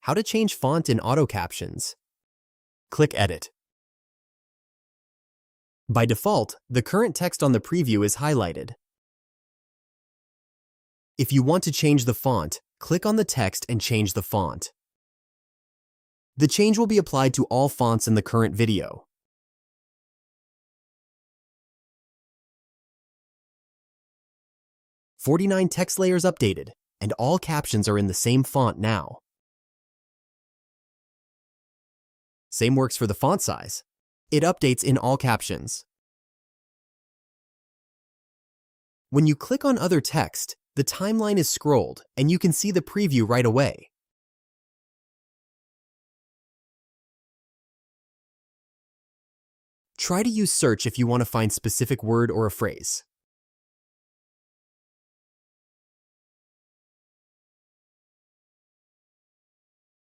How to change font in auto captions. Click Edit. By default, the current text on the preview is highlighted. If you want to change the font, click on the text and change the font. The change will be applied to all fonts in the current video. "49 text layers updated, and all captions are in the same font now." Same works for the font size. It updates in all captions. When you click on other text, the timeline is scrolled and you can see the preview right away. Try to use search if you want to find specific word or a phrase.